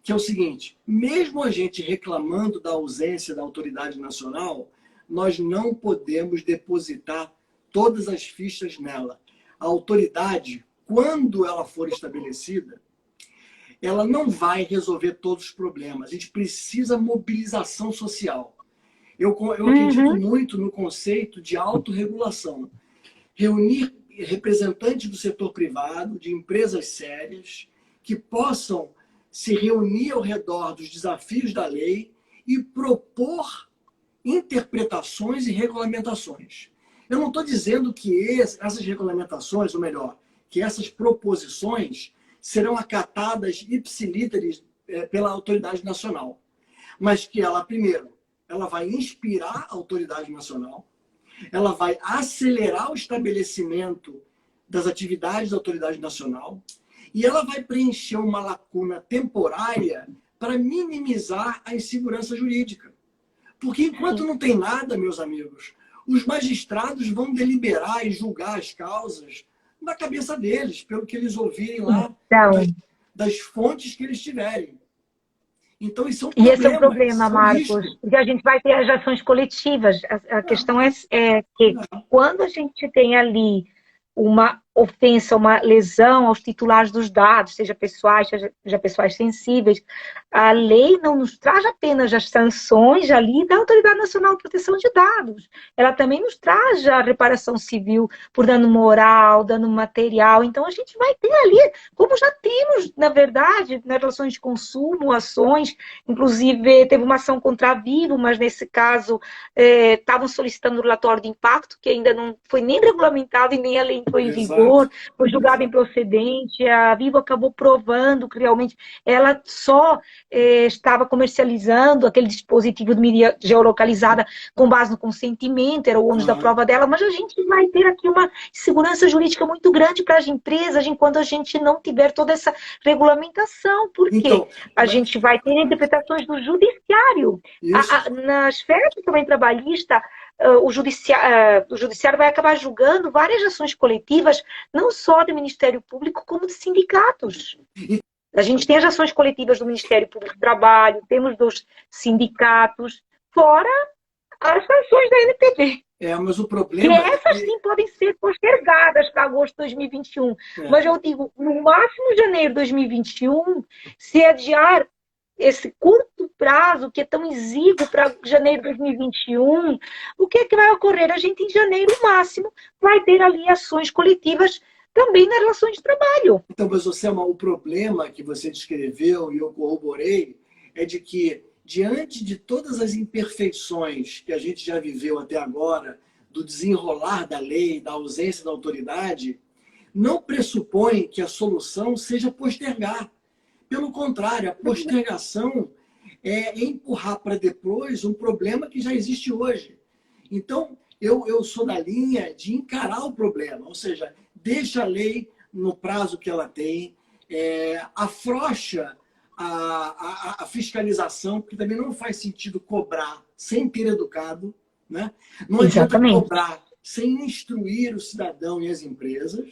que é o seguinte: mesmo a gente reclamando da ausência da autoridade nacional, nós não podemos depositar todas as fichas nela. A autoridade, quando ela for estabelecida, ela não vai resolver todos os problemas. A gente precisa mobilização social. Eu acredito muito no conceito de autorregulação. Reunir representantes do setor privado, de empresas sérias, que possam se reunir ao redor dos desafios da lei e propor interpretações e regulamentações. Eu não estou dizendo que essas regulamentações, ou melhor, que essas proposições serão acatadas ipsilíteres pela autoridade nacional, mas que ela, primeiro, ela vai inspirar a autoridade nacional, ela vai acelerar o estabelecimento das atividades da autoridade nacional e ela vai preencher uma lacuna temporária para minimizar a insegurança jurídica. Porque enquanto não tem nada, meus amigos, os magistrados vão deliberar e julgar as causas na cabeça deles, pelo que eles ouvirem lá das fontes que eles tiverem. Então, isso é um problema. E esse é um problema, Marcos, porque a gente vai ter as ações coletivas. A questão é que quando a gente tem ali uma ofensa, uma lesão aos titulares dos dados, seja pessoais sensíveis, a lei não nos traz apenas as sanções ali da Autoridade Nacional de Proteção de Dados, ela também nos traz a reparação civil por dano moral, dano material. Então a gente vai ter ali, como já temos, na verdade, nas relações de consumo, ações, inclusive teve uma ação contra a Vivo, mas nesse caso estavam solicitando o relatório de impacto, que ainda não foi nem regulamentado e nem a lei entrou em vigor. Foi julgada improcedente, a Vivo acabou provando que realmente ela só estava comercializando aquele dispositivo de mídia geolocalizada com base no consentimento, era o ônus da prova dela, mas a gente vai ter aqui uma segurança jurídica muito grande para as empresas enquanto a gente não tiver toda essa regulamentação, porque então, a gente vai ter interpretações do judiciário. Na esfera também trabalhista, o judiciário vai acabar julgando várias ações coletivas, não só do Ministério Público, como de sindicatos. A gente tem as ações coletivas do Ministério Público do Trabalho, temos dos sindicatos, fora as sanções da NPD. Mas o problema... Que essas sim podem ser postergadas para agosto de 2021. Mas eu digo, no máximo janeiro de 2021, se adiar esse curto prazo, que é tão exíguo para janeiro de 2021, o que é que vai ocorrer? A gente, em janeiro máximo, vai ter ali ações coletivas também nas relações de trabalho. Então, mas, Selma, o problema que você descreveu e eu corroborei é de que, diante de todas as imperfeições que a gente já viveu até agora, do desenrolar da lei, da ausência da autoridade, não pressupõe que a solução seja postergar. Pelo contrário, a postergação é empurrar para depois um problema que já existe hoje. Então, eu sou da linha de encarar o problema, ou seja, deixa a lei no prazo que ela tem, afrouxa a fiscalização, porque também não faz sentido cobrar sem ter educado, né? Não adianta cobrar sem instruir o cidadão e as empresas,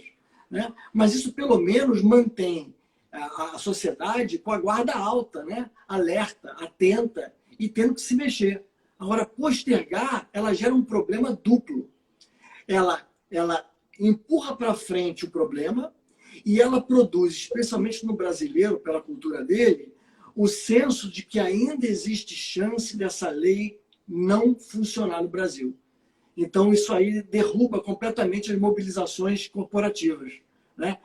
né? Mas isso pelo menos mantém a sociedade com a guarda alta, né? Alerta, atenta e tendo que se mexer. Agora, postergar, ela gera um problema duplo. Ela empurra para frente o problema e ela produz, especialmente no brasileiro, pela cultura dele, o senso de que ainda existe chance dessa lei não funcionar no Brasil. Então, isso aí derruba completamente as mobilizações corporativas, né?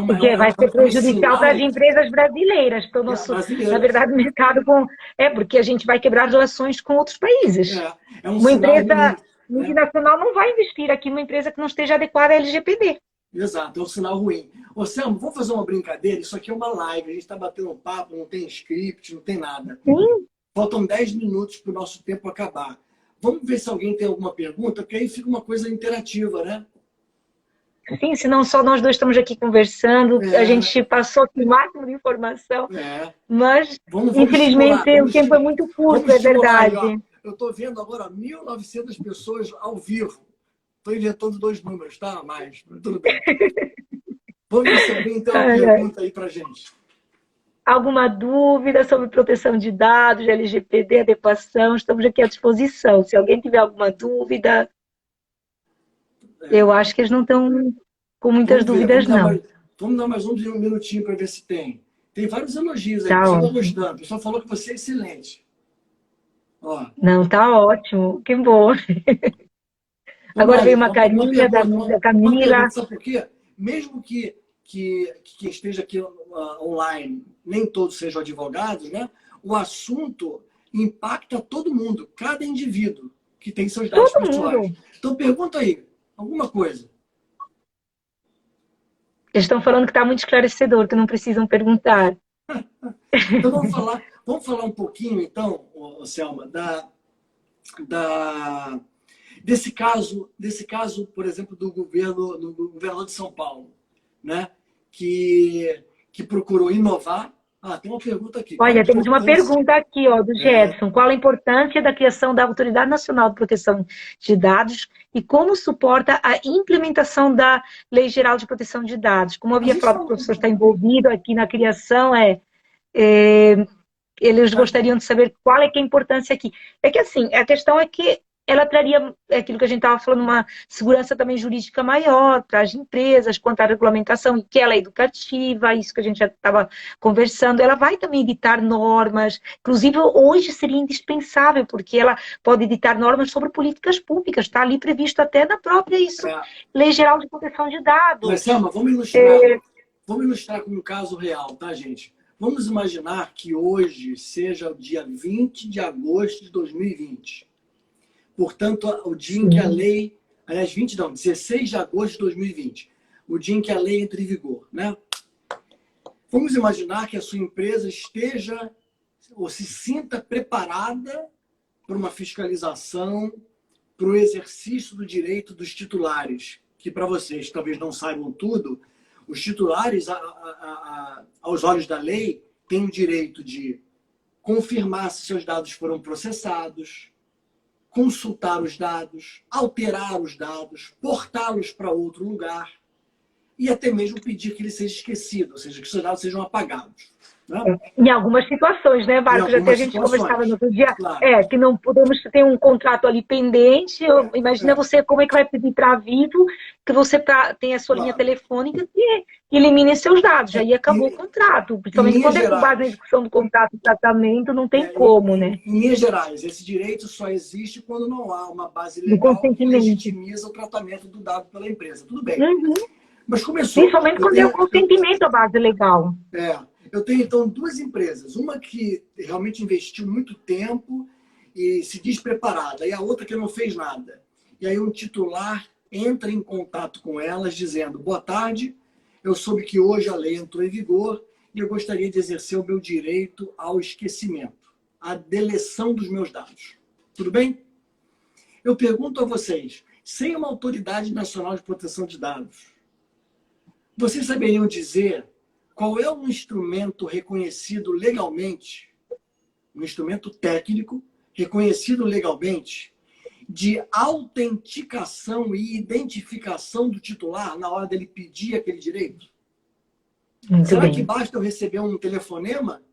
Porque vai ser é um prejudicial para as sinal empresas brasileiras, para o nosso, na brasileiro. verdade, mercado com. É, porque a gente vai quebrar relações com outros países. É um Uma sinal empresa ruim, né? multinacional não vai investir aqui numa empresa que não esteja adequada à LGPD. Exato, é um sinal ruim. Ô, Selma, vamos fazer uma brincadeira? Isso aqui é uma live, a gente está batendo um papo, não tem script, não tem nada. Sim, Faltam 10 minutos para o nosso tempo acabar. Vamos ver se alguém tem alguma pergunta, porque aí fica uma coisa interativa, né? sim, senão só nós dois estamos aqui conversando. A É, gente passou aqui o máximo de informação, é. mas Vamos estimular, infelizmente o tempo é muito curto, vamos é estimular aí, ó. verdade. Eu estou vendo agora 1.900 pessoas ao vivo. Estou inventando dois números, tá? Mas tudo bem. Vamos ver se alguém tem uma pergunta aí para gente. Alguma dúvida sobre proteção de dados, LGPD, adequação, estamos aqui à disposição. Se alguém tiver alguma dúvida, eu acho que eles não estão com muitas Vamos ver, dúvidas, não. vamos dar mais um minutinho para ver se tem. Tem vários elogios aí, o Tá pessoal está ótimo. gostando. O pessoal falou que você é excelente. Ó, Não, tá ótimo. Que bom. vamos Agora lá, veio uma uma carinha pergunta, da uma Camila. pergunta, sabe por quê? Mesmo que quem esteja aqui online, nem todos sejam advogados, né? O assunto impacta todo mundo, cada indivíduo que tem seus dados Todo pessoais. mundo. Então pergunta aí, alguma coisa. Eles estão falando que está muito esclarecedor, que não precisam perguntar. Então vamos falar um pouquinho, então, Selma, desse caso, por exemplo, do governador de São Paulo, né? Que procurou inovar. Ah, tem uma pergunta aqui. Qual a Olha, temos uma importância? pergunta aqui, ó, do Gedson. Qual a importância da criação da Autoridade Nacional de Proteção de Dados e como suporta a implementação da Lei Geral de Proteção de Dados? Como eu A havia gente falado, o falou. professor está envolvido aqui na criação, eles gostariam de saber qual é que é a importância aqui. É que assim, a questão é que ela traria aquilo que a gente estava falando, uma segurança também jurídica maior para as empresas, quanto à regulamentação, que ela é educativa, isso que a gente já estava conversando, ela vai também editar normas, inclusive hoje seria indispensável, porque ela pode editar normas sobre políticas públicas, está ali previsto até na própria isso, É, Lei Geral de Proteção de mas, Dados. Selma, vamos ilustrar com um caso real, tá, gente? Vamos imaginar que hoje seja o dia 20 de agosto de 2020. Portanto, o dia em que a lei... Aliás, 16 de agosto de 2020. O dia em que a lei entra em vigor, né? Vamos imaginar que a sua empresa esteja ou se sinta preparada para uma fiscalização, para o exercício do direito dos titulares, que para vocês talvez não saibam tudo, os titulares, aos olhos da lei, têm o direito de confirmar se seus dados foram processados, consultar os dados, alterar os dados, portá-los para outro lugar e até mesmo pedir que ele seja esquecido, ou seja, que seus dados sejam apagados. Né? Em algumas situações, né, Marcos? Até a gente conversava no outro dia, claro. Que não podemos ter um contrato ali pendente. Imagina você, como é que vai pedir para a Vivo que você tem a sua linha telefônica que elimine seus dados. Aí acabou o contrato. Principalmente quando é com base na execução do contrato de tratamento, não tem como, né? Em linhas gerais, esse direito só existe quando não há uma base legal que legitimiza o tratamento do dado pela empresa. Tudo bem. Uhum. Mas começou... Principalmente quando é o consentimento à base legal. Eu tenho, então, duas empresas. Uma que realmente investiu muito tempo e se diz preparada, e a outra que não fez nada. E aí um titular entra em contato com elas dizendo: boa tarde, eu soube que hoje a lei entrou em vigor e eu gostaria de exercer o meu direito ao esquecimento, à deleção dos meus dados. Tudo bem? Eu pergunto a vocês, sem uma autoridade nacional de proteção de dados, vocês saberiam dizer qual é um instrumento reconhecido legalmente, um instrumento técnico reconhecido legalmente, de autenticação e identificação do titular na hora dele pedir aquele direito? Será que basta eu receber um telefonema?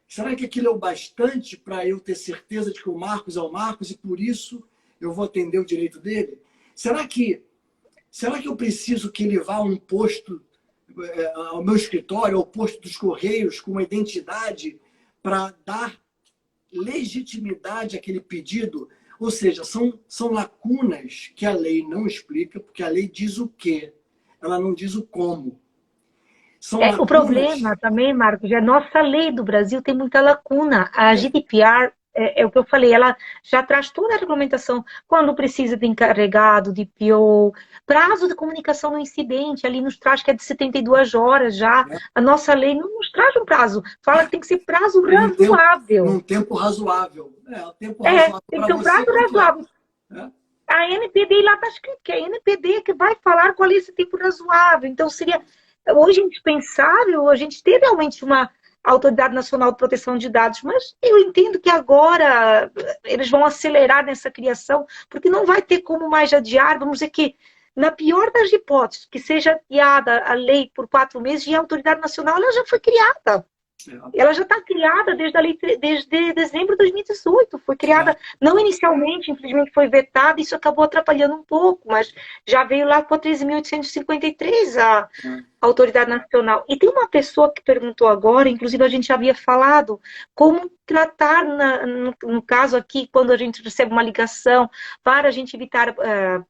Será que aquilo é o bastante para eu ter certeza de que o Marcos é o Marcos e por isso eu vou atender o direito dele? Será que eu preciso que ele vá a um posto, ao meu escritório, ao posto dos Correios, com uma identidade para dar legitimidade àquele pedido? Ou seja, são lacunas que a lei não explica, porque a lei diz o quê? ela não diz o como. São O lacunas. problema também, Marcos, é a nossa lei do Brasil tem muita lacuna. A GDPR, é o que eu falei, ela já traz toda a regulamentação. Quando precisa de encarregado, de PO, prazo de comunicação no incidente, ali nos traz que é de 72 horas já. Né? A nossa lei não nos traz um prazo. Fala que tem que ser prazo Num razoável. tempo razoável. O tempo razoável Tem que para ser um você, prazo quanto é? razoável. A NPD lá está escrito que é a NPD que vai falar qual é esse tempo razoável. Então, seria hoje indispensável a gente ter realmente uma Autoridade Nacional de Proteção de Dados, mas eu entendo que agora eles vão acelerar nessa criação, porque não vai ter como mais adiar, vamos dizer que, na pior das hipóteses, que seja criada a lei por 4 meses e a Autoridade Nacional ela já foi criada. Ela já está criada desde, desde dezembro de 2018. Foi criada, não inicialmente, infelizmente foi vetada, isso acabou atrapalhando um pouco, mas já veio lá com a 13.853 a Autoridade Nacional. E tem uma pessoa que perguntou agora, inclusive a gente já havia falado, como tratar, no caso aqui, quando a gente recebe uma ligação para a gente evitar,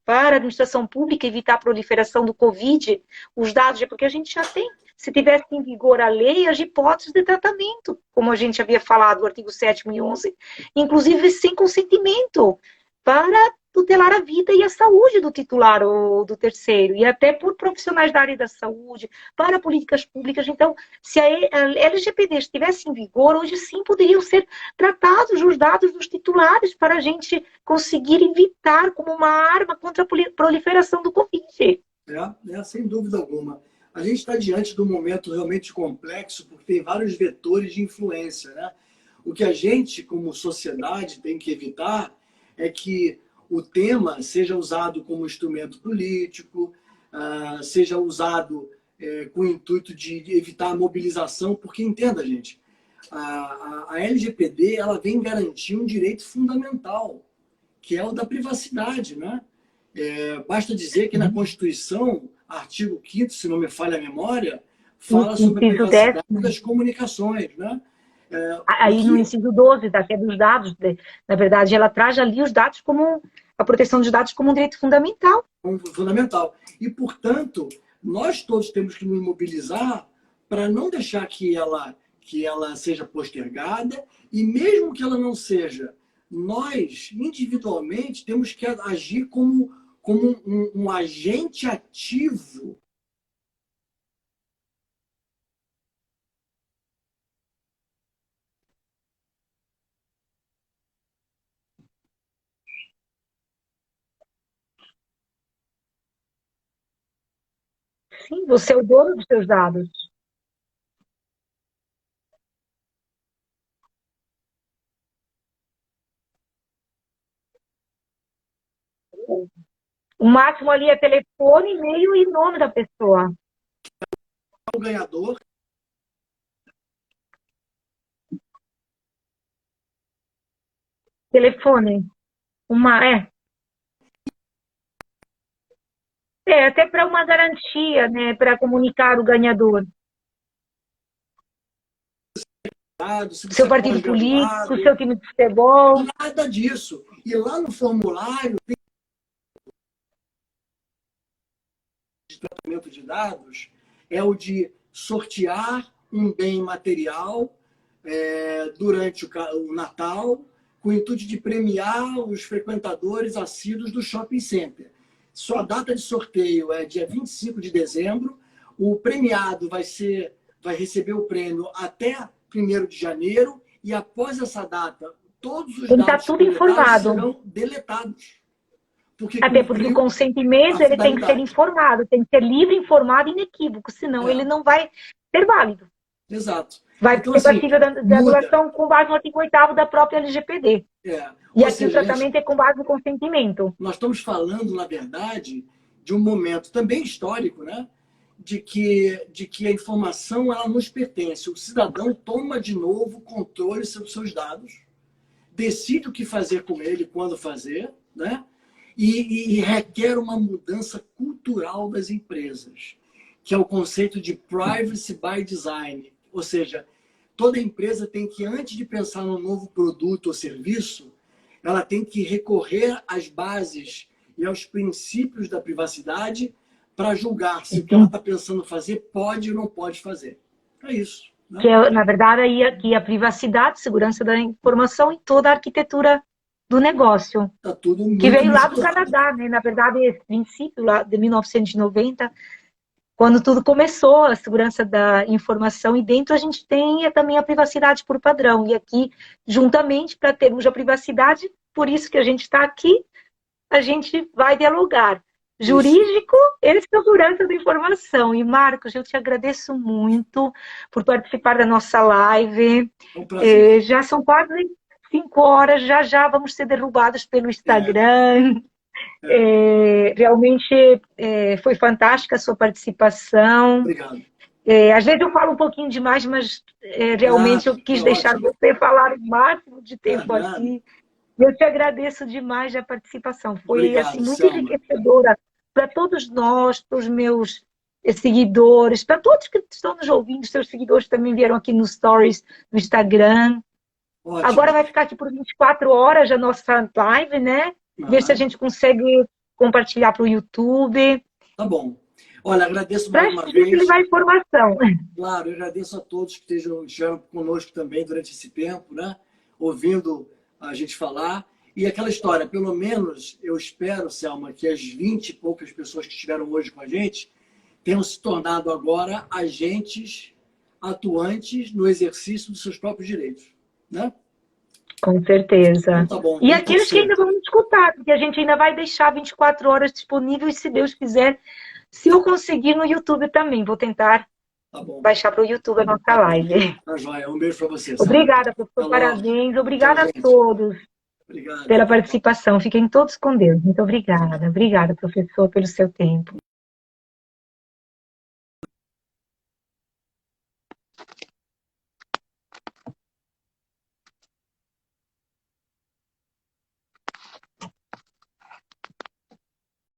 para a administração pública evitar a proliferação do Covid, os dados, porque a gente já tem. Se tivesse em vigor a lei, as hipóteses de tratamento, como a gente havia falado, o artigo 7º e 11, inclusive sem consentimento, para tutelar a vida e a saúde do titular ou do terceiro, e até por profissionais da área da saúde, para políticas públicas. Então, se a LGPD estivesse em vigor, hoje sim poderiam ser tratados os dados dos titulares para a gente conseguir evitar como uma arma contra a proliferação do Covid. Sem dúvida alguma. A gente está diante de um momento realmente complexo, porque tem vários vetores de influência, né? O que a gente, como sociedade, tem que evitar é que o tema seja usado como instrumento político, seja usado com o intuito de evitar a mobilização, porque, entenda, gente, a LGPD ela vem garantir um direito fundamental, que é o da privacidade, né? Basta dizer que na Constituição, artigo 5º, se não me falha a memória, fala sobre a privacidade das comunicações, né? Aí no inciso 12, que é dos dados, na verdade, ela traz ali os dados como a proteção dos dados como um direito fundamental. Fundamental. E, portanto, nós todos temos que nos mobilizar para não deixar que ela seja postergada, e mesmo que ela não seja, nós, individualmente, temos que agir como um agente ativo. Sim, você é o dono dos seus dados. O máximo ali é telefone, e-mail e nome da pessoa. O ganhador. Telefone. Até para uma garantia, né? Para comunicar o ganhador. Seu partido político, seu time de futebol. Nada disso. E lá no formulário tem de tratamento de dados é o de sortear um bem material durante o Natal, com o intuito de premiar os frequentadores assíduos do shopping center. Sua data de sorteio é dia 25 de dezembro. O premiado vai receber o prêmio até 1º de janeiro, e após essa data, todos os dados tudo informado. serão deletados. Até porque o consentimento ele tem que ser informado, tem que ser livre, informado e inequívoco, senão ele não vai ser válido. Exato. Vai ser passível de anulação com base no artigo 8º da própria LGPD. E aqui o tratamento é com base no consentimento. Nós estamos falando, na verdade, de um momento também histórico, né? De que a informação ela nos pertence. O cidadão toma de novo controle sobre os seus dados, decide o que fazer com ele, quando fazer, né? E requer uma mudança cultural das empresas, que é o conceito de privacy by design. Ou seja, toda empresa tem que, antes de pensar num novo produto ou serviço, ela tem que recorrer às bases e aos princípios da privacidade para julgar se o que ela está pensando fazer pode ou não pode fazer. É isso. Né? Que é, na verdade, aí aqui a privacidade, segurança da informação e toda a arquitetura do negócio. Tá tudo muito Que veio lá do misturado. Canadá, né? Na verdade, esse princípio lá de 1990, quando tudo começou, a segurança da informação, e dentro a gente tem também a privacidade por padrão. E aqui, juntamente, para termos a privacidade, por isso que a gente está aqui, a gente vai dialogar. Jurídico e segurança da informação. E, Marcos, eu te agradeço muito por participar da nossa live. É um prazer. Já são quase 5 horas, já já vamos ser derrubados pelo Instagram. Realmente foi fantástica a sua participação. Obrigado. Às vezes eu falo um pouquinho demais, mas realmente eu quis deixar ótimo. você falar o máximo de tempo Nada. aqui. Eu te agradeço demais a participação. Foi Obrigado, assim, muito Selma. enriquecedora para todos nós, para os meus seguidores, para todos que estão nos ouvindo. Seus seguidores também vieram aqui nos stories do Instagram. Ótimo. Agora vai ficar aqui por 24 horas a nossa live, né? Ver se a gente consegue compartilhar para o YouTube. Tá bom. Olha, agradeço mais uma Para vez. levar informação. Claro, eu agradeço a todos que estiveram conosco também durante esse tempo, né? Ouvindo a gente falar. E aquela história, pelo menos eu espero, Selma, que as 20 e poucas pessoas que estiveram hoje com a gente tenham se tornado agora agentes atuantes no exercício dos seus próprios direitos, né? Com certeza. Então, tá bom, E aqueles que ainda vão escutar, porque a gente ainda vai deixar 24 horas disponível e, se Deus quiser, se eu conseguir no YouTube também, vou tentar baixar para o YouTube a nossa live. Tá joia. Um beijo para você. Obrigada, professor. Parabéns. Obrigada a todos pela participação. Fiquem todos com Deus. Muito obrigada. Obrigada, professor, pelo seu tempo.